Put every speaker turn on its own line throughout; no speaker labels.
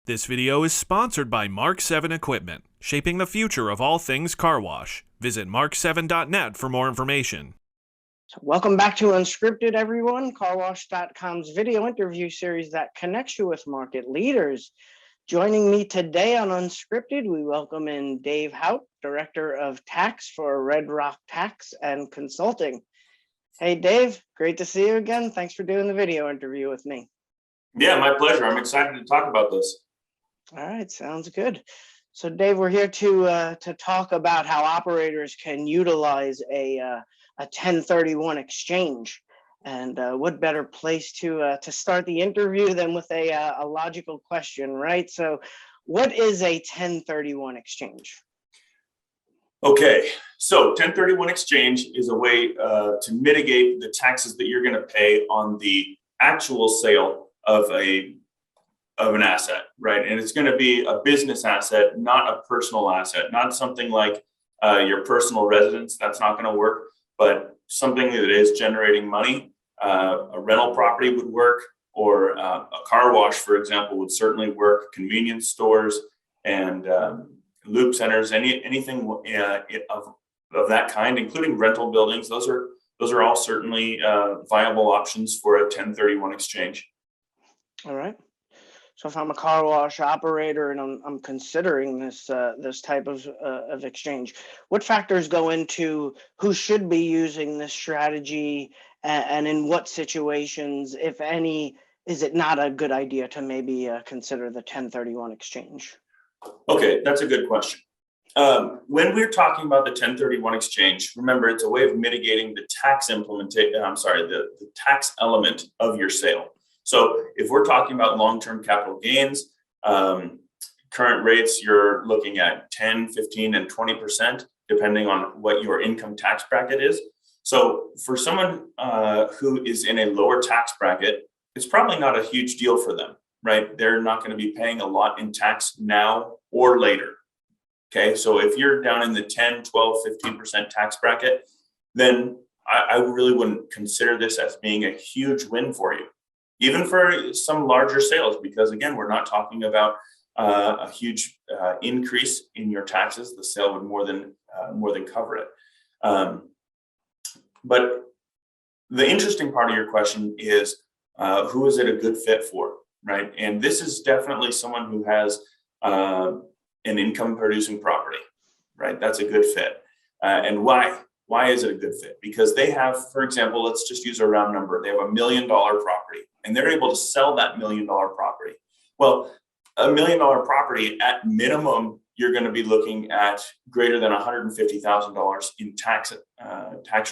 This video is sponsored by Mark 7 Equipment, shaping the future of all things car wash. Visit mark7.net for more information.
So welcome back to Unscripted, everyone, Carwash.com's video interview series that connects you with market leaders. Joining me today on Unscripted, we welcome in Dave Haupt, Director of Tax for Red Rock Tax and Consulting. Hey, Dave, great to see you again. Thanks for doing the video interview with me.
Yeah, my pleasure. I'm excited to talk about this.
All right, sounds good. So, Dave, we're here to talk about how operators can utilize a 1031 exchange, and what better place to start the interview than with a logical question, right? So, what is a 1031 exchange?
Okay, so 1031 exchange is a way to mitigate the taxes that you're going to pay on the actual sale of an asset, right? And it's going to be a business asset, not a personal asset, not something like your personal residence. That's not going to work, but something that is generating money. A rental property would work, or a car wash, for example, would certainly work. Convenience stores and loop centers, anything of that kind, including rental buildings. Those are all certainly viable options for a 1031 exchange.
All right. So if I'm a car wash operator and I'm considering this type of exchange, what factors go into who should be using this strategy, and in what situations, if any, is it not a good idea to maybe consider the 1031 exchange?
Okay, that's a good question. When we're talking about the 1031 exchange, remember it's a way of mitigating the tax the tax element of your sale. So if we're talking about long-term capital gains, current rates, you're looking at 10, 15, and 20%, depending on what your income tax bracket is. So for someone who is in a lower tax bracket, it's probably not a huge deal for them, right? They're not going to be paying a lot in tax now or later. Okay, so if you're down in the 10, 12, 15% tax bracket, then I really wouldn't consider this as being a huge win for you. Even for some larger sales, because again, we're not talking about a huge increase in your taxes. The sale would more than cover it. But the interesting part of your question is who is it a good fit for, right? And this is definitely someone who has an income producing property, right? That's a good fit. And why? Why is it a good fit? Because they have, for example, let's just use a round number. They have $1 million property and they're able to sell that $1 million property. Well, a $1 million property at minimum, you're going to be looking at greater than $150,000 in tax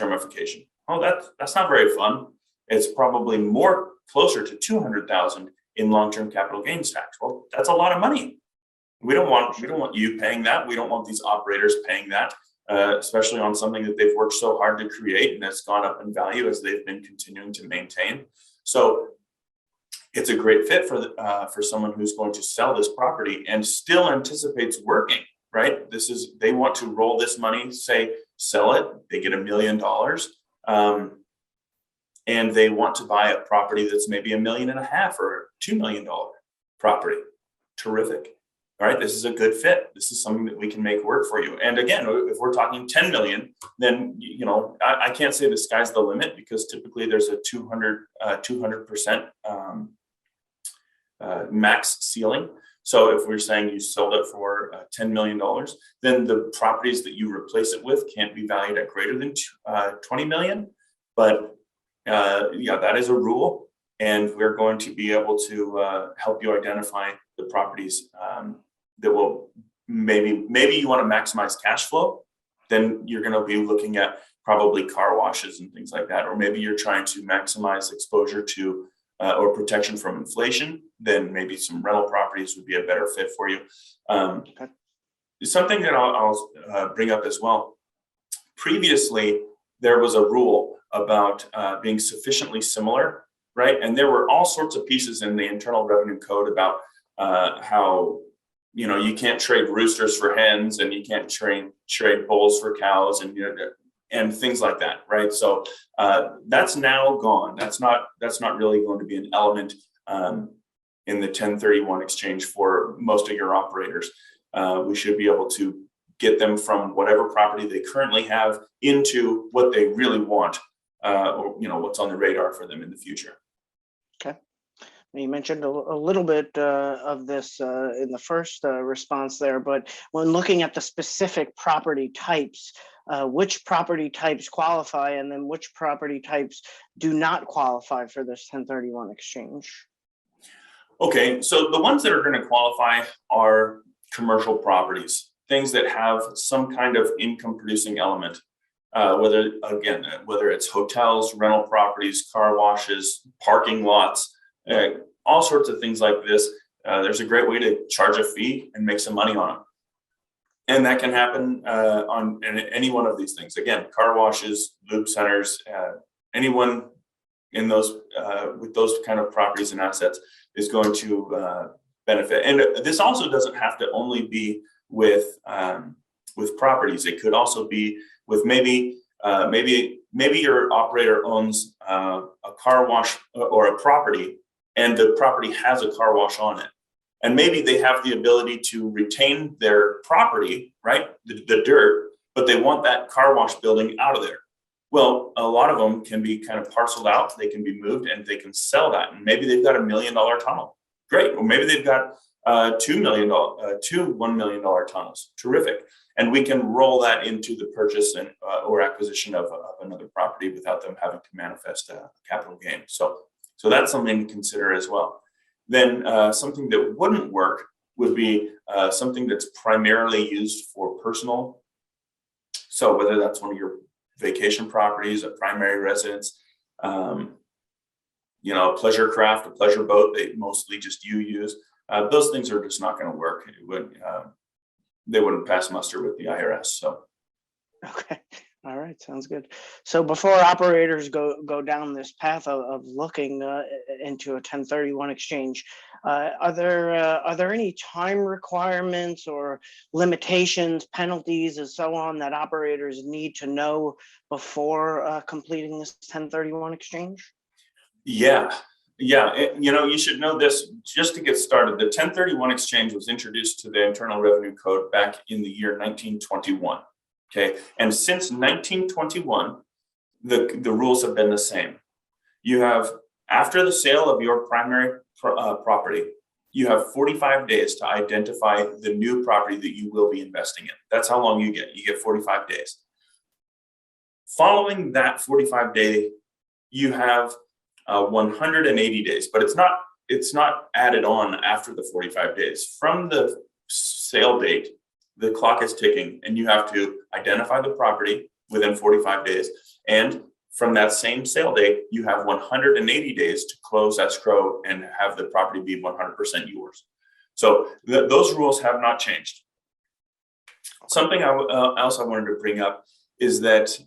ramification. Oh, that's not very fun. It's probably more closer to $200,000 in long-term capital gains tax. Well, that's a lot of money. We don't want you paying that. We don't want these operators paying that. Especially on something that they've worked so hard to create and that's gone up in value as they've been continuing to maintain. So it's a great fit for someone who's going to sell this property and still anticipates working, right? They want to roll this money, say, sell it, they get $1 million, and they want to buy a property that's maybe $1.5 million or $2 million property. Terrific. All right, this is a good fit. This is something that we can make work for you. And again, if we're talking 10 million, then I can't say the sky's the limit, because typically there's a 200% max ceiling. So if we're saying you sold it for $10 million, then the properties that you replace it with can't be valued at greater than 20 million. But yeah, that is a rule, and we're going to be able to help you identify the properties that will maybe you want to maximize cash flow. Then you're going to be looking at probably car washes and things like that. Or maybe you're trying to maximize exposure to or protection from inflation. Then maybe some rental properties would be a better fit for you. Something that I'll bring up as well. Previously, there was a rule about being sufficiently similar, right? And there were all sorts of pieces in the Internal Revenue Code about how you can't trade roosters for hens, and you can't trade bulls for cows, and things like that, right? So that's now gone. That's not really going to be an element in the 1031 exchange for most of your operators. We should be able to get them from whatever property they currently have into what they really want, or what's on the radar for them in the future.
Okay. You mentioned a little bit of this in the first response there, but when looking at the specific property types, which property types qualify and then which property types do not qualify for this 1031 exchange?
Okay, so the ones that are going to qualify are commercial properties, things that have some kind of income producing element, whether it's hotels, rental properties, car washes, parking lots, all sorts of things like this. There's a great way to charge a fee and make some money on them. And that can happen on any one of these things. Again, car washes, lube centers, anyone in those with those kind of properties and assets is going to benefit. And this also doesn't have to only be with properties. It could also be with maybe your operator owns a car wash or a property, and the property has a car wash on it. And maybe they have the ability to retain their property, right? The dirt, but they want that car wash building out of there. Well, a lot of them can be kind of parceled out. They can be moved and they can sell that. And maybe they've got $1 million tunnel. Great. Or maybe they've got $2 $1 million tunnels. Terrific. And we can roll that into the purchase and or acquisition of another property without them having to manifest a capital gain. So that's something to consider as well. Then something that wouldn't work would be something that's primarily used for personal. So whether that's one of your vacation properties, a primary residence, a pleasure craft, a pleasure boat that mostly just you use, those things are just not going to work. They wouldn't pass muster with the IRS. So. Okay.
All right, sounds good. So before operators go down this path of looking into a 1031 exchange, are there any time requirements or limitations, penalties, and so on that operators need to know before completing this 1031 exchange?
Yeah. You should know this just to get started. The 1031 exchange was introduced to the Internal Revenue Code back in the year 1921. Okay, and since 1921, the rules have been the same. You have, after the sale of your primary property, you have 45 days to identify the new property that you will be investing in. That's how long you get. You get 45 days. Following that 45 day, you have 180 days, but it's not added on after the 45 days. From the sale date, the clock is ticking and you have to identify the property within 45 days. And from that same sale date, you have 180 days to close escrow and have the property be 100% yours. So those rules have not changed. Something else I wanted to bring up is that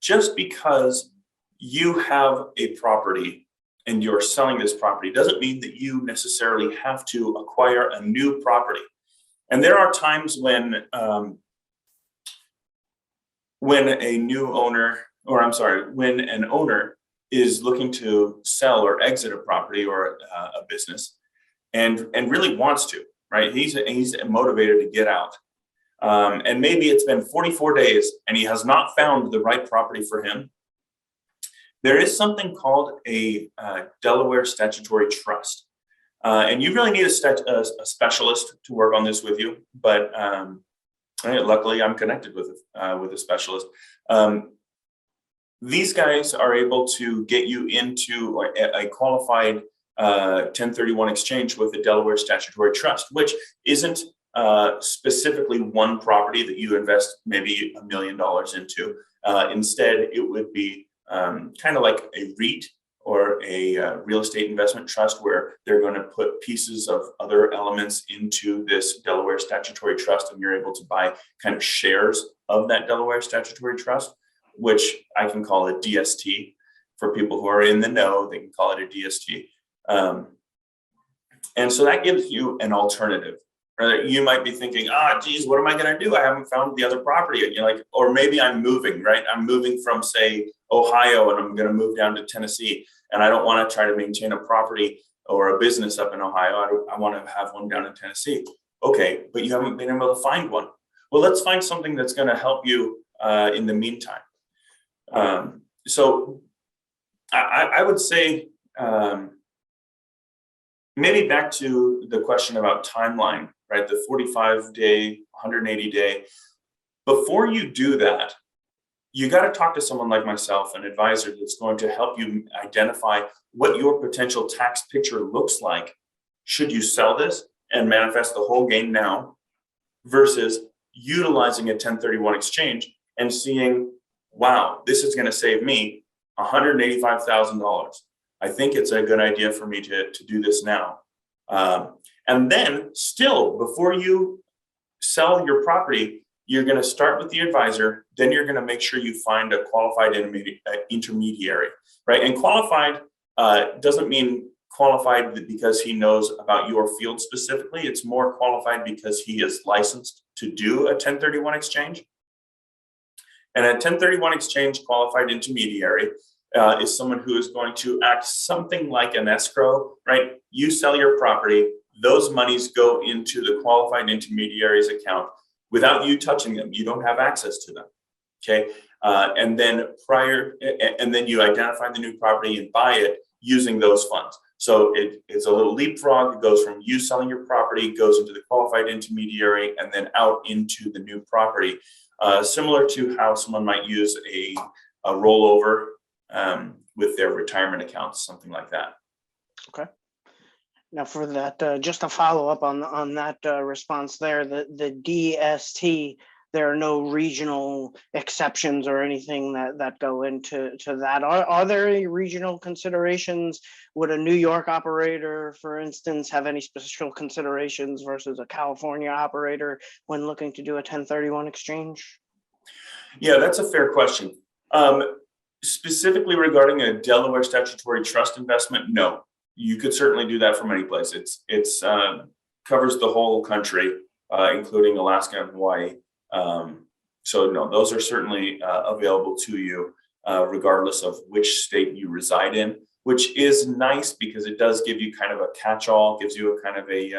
just because you have a property and you're selling this property doesn't mean that you necessarily have to acquire a new property. And there are times when an owner is looking to sell or exit a property or a business and really wants to, right? He's motivated to get out. And maybe it's been 44 days and he has not found the right property for him. There is something called a Delaware Statutory Trust. And you really need a specialist to work on this with you, but luckily I'm connected with a specialist. These guys are able to get you into a qualified 1031 exchange with the Delaware Statutory Trust, which isn't specifically one property that you invest maybe $1 million into. Instead, it would be kind of like a REIT or a real estate investment trust where they're going to put pieces of other elements into this Delaware Statutory Trust, and you're able to buy kind of shares of that Delaware Statutory Trust, which I can call a DST. For people who are in the know, they can call it a DST. And so that gives you an alternative. Right? You might be thinking, geez, what am I going to do? I haven't found the other property yet. You're like, or maybe I'm moving, right? I'm moving from, say, Ohio, and I'm going to move down to Tennessee. And I don't want to try to maintain a property or a business up in Ohio. I want to have one down in Tennessee. Okay, but you haven't been able to find one. Well, let's find something that's going to help you in the meantime. So I would say maybe back to the question about timeline, right? The 45-day, 180-day. Before you do that, you got to talk to someone like myself, an advisor that's going to help you identify what your potential tax picture looks like. Should you sell this and manifest the whole gain now versus utilizing a 1031 exchange and seeing, wow, this is going to save me $185,000. I think it's a good idea for me to do this now. And then still, before you sell your property, you're going to start with the advisor, then you're going to make sure you find a qualified intermediary, right? And qualified doesn't mean qualified because he knows about your field specifically. It's more qualified because he is licensed to do a 1031 exchange. And a 1031 exchange qualified intermediary is someone who is going to act something like an escrow, right? You sell your property, those monies go into the qualified intermediary's account without you touching them. You don't have access to them, okay? And then you identify the new property and buy it using those funds. So it's a little leapfrog. It goes from you selling your property, goes into the qualified intermediary, and then out into the new property. Similar to how someone might use a rollover with their retirement accounts, something like that.
Okay. Now for that, just to follow up on that response there, the DST, there are no regional exceptions or anything that go into that. Are there any regional considerations? Would a New York operator, for instance, have any special considerations versus a California operator when looking to do a 1031 exchange?
Yeah, that's a fair question. Specifically regarding a Delaware statutory trust investment, no. You could certainly do that from any place. It's covers the whole country, including Alaska and Hawaii. So no, those are certainly available to you, regardless of which state you reside in, which is nice because it does give you kind of a catch-all, gives you a kind of a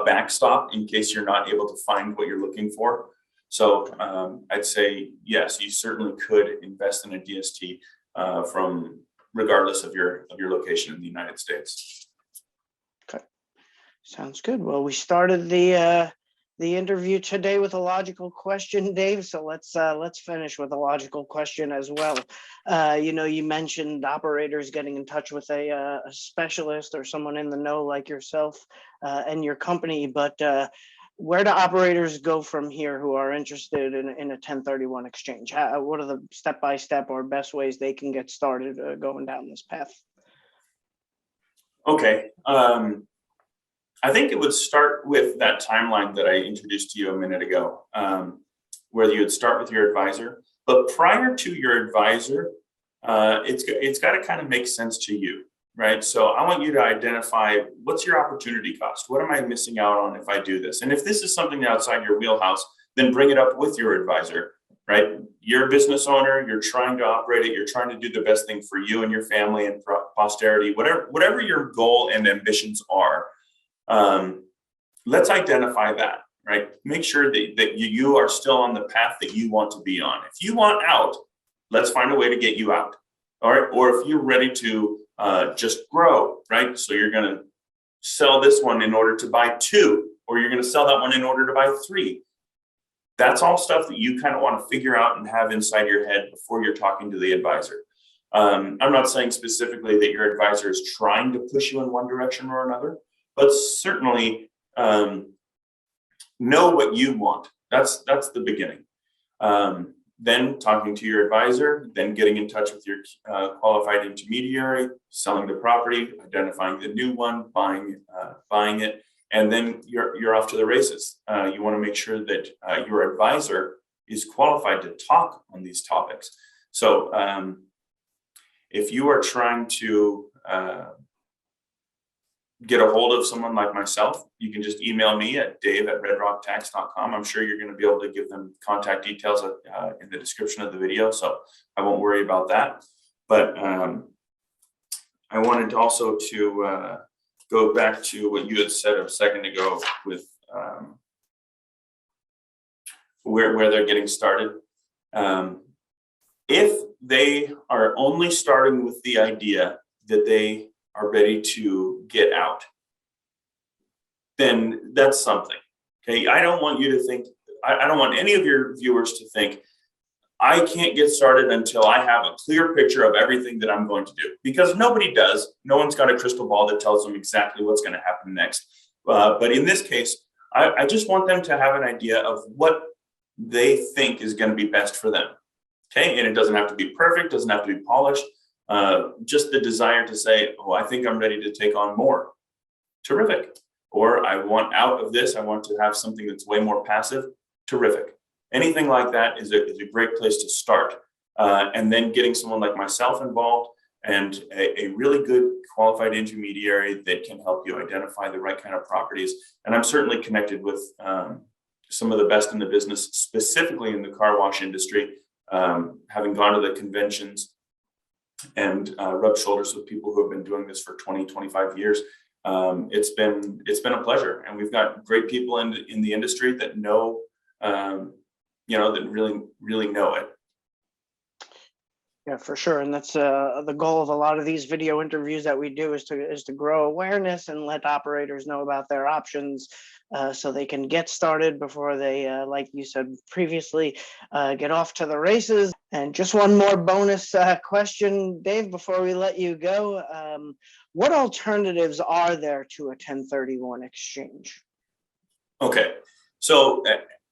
backstop in case you're not able to find what you're looking for. So I'd say, yes, you certainly could invest in a DST from regardless of your location in the United States.
Okay, sounds good. Well, we started the interview today with a logical question, Dave. So let's finish with a logical question as well. You mentioned operators getting in touch with a specialist or someone in the know like yourself and your company, but where do operators go from here who are interested in a 1031 exchange? What are the step-by-step or best ways they can get started going down this path?
Okay. I think it would start with that timeline that I introduced to you a minute ago, where you would start with your advisor. But prior to your advisor, it's got to kind of make sense to you, right? So I want you to identify what's your opportunity cost? What am I missing out on if I do this? And if this is something outside your wheelhouse, then bring it up with your advisor, right? You're a business owner, you're trying to operate it, you're trying to do the best thing for you and your family and posterity, whatever your goal and ambitions are. Let's identify that, right? Make sure that you are still on the path that you want to be on. If you want out, let's find a way to get you out. All right. Or if you're ready to just grow, right? So you're going to sell this one in order to buy two, or you're going to sell that one in order to buy three. That's all stuff that you kind of want to figure out and have inside your head before you're talking to the advisor. I'm not saying specifically that your advisor is trying to push you in one direction or another, but certainly know what you want. That's the beginning. Then talking to your advisor, then getting in touch with your qualified intermediary, selling the property, identifying the new one, buying it, and then you're off to the races. You want to make sure that your advisor is qualified to talk on these topics. So if you are trying to get a hold of someone like myself, you can just email me at dave@redrocktax.com. I'm sure you're going to be able to give them contact details in the description of the video, so I won't worry about that. But I wanted also to go back to what you had said a second ago with where they're getting started. If they are only starting with the idea that they are ready to get out, then that's something. Okay, I don't want you to think, I don't want any of your viewers to think, I can't get started until I have a clear picture of everything that I'm going to do, because nobody does. No one's got a crystal ball that tells them exactly what's going to happen next. But in this case, I just want them to have an idea of what they think is going to be best for them. Okay, and it doesn't have to be perfect, doesn't have to be polished. Just the desire to say, oh, I think I'm ready to take on more. Terrific. Or I want out of this, I want to have something that's way more passive. Terrific. Anything like that is a great place to start. And then getting someone like myself involved and a really good qualified intermediary that can help you identify the right kind of properties. And I'm certainly connected with some of the best in the business, specifically in the car wash industry, having gone to the conventions and rubbed shoulders with people who have been doing this for 20, 25 years. It's been a pleasure. And we've got great people in the industry that know, that really know it.
Yeah, for sure. And that's the goal of a lot of these video interviews that we do is to grow awareness and let operators know about their options so they can get started before they, like you said previously, get off to the races. And just one more bonus question, Dave, before we let you go. What alternatives are there to a 1031 exchange? Okay,
so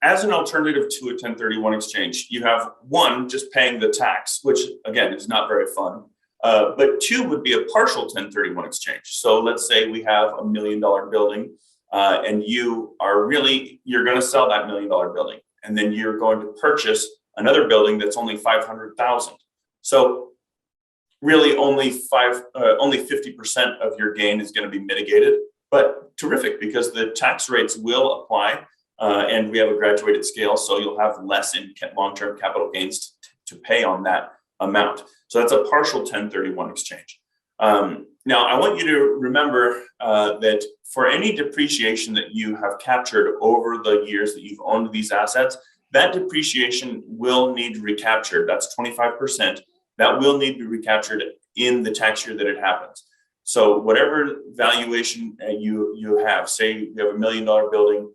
as an alternative to a 1031 exchange, you have one, just paying the tax, which again is not very fun. But two would be a partial 1031 exchange. So let's say we have $1 million building and you're going to sell that $1 million building. And then you're going to purchase another building that's only 500,000. So really only 50% of your gain is going to be mitigated, but terrific because the tax rates will apply. And we have a graduated scale, so you'll have less in long-term capital gains to pay on that amount. So that's a partial 1031 exchange. Now, I want you to remember that for any depreciation that you have captured over the years that you've owned these assets, that depreciation will need recaptured. That's 25%. That will need to be recaptured in the tax year that it happens. So whatever valuation you have, say you have $1 million building,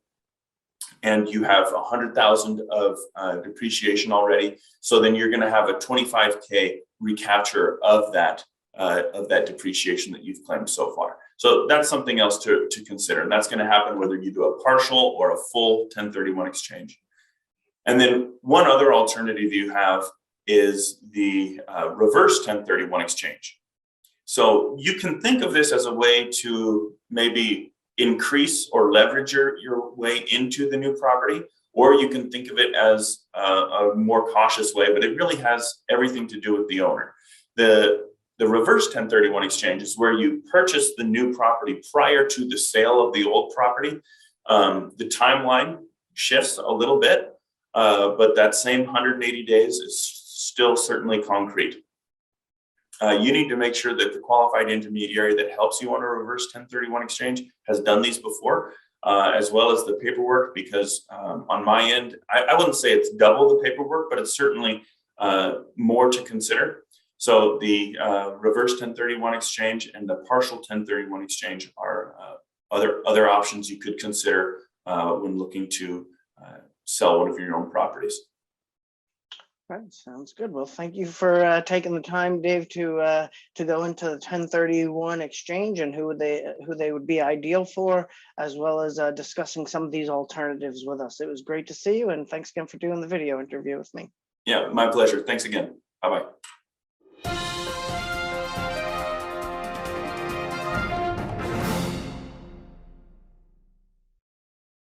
and you have 100,000 of depreciation already. So then you're going to have a 25K recapture of that depreciation that you've claimed so far. So that's something else to consider. And that's going to happen whether you do a partial or a full 1031 exchange. And then one other alternative you have is the reverse 1031 exchange. So you can think of this as a way to maybe increase or leverage your way into the new property, or you can think of it as a more cautious way, but it really has everything to do with the owner. The reverse 1031 exchange is where you purchase the new property prior to the sale of the old property. The timeline shifts a little bit, but that same 180 days is still certainly concrete. You need to make sure that the qualified intermediary that helps you on a reverse 1031 exchange has done these before, as well as the paperwork, because on my end, I wouldn't say it's double the paperwork, but it's certainly more to consider. So the reverse 1031 exchange and the partial 1031 exchange are other options you could consider when looking to sell one of your own properties.
Right, sounds good. Well, thank you for taking the time, Dave, to go into the 1031 exchange and who they would be ideal for, as well as discussing some of these alternatives with us. It was great to see you, and thanks again for doing the video interview with me.
Yeah, my pleasure. Thanks again. Bye-bye.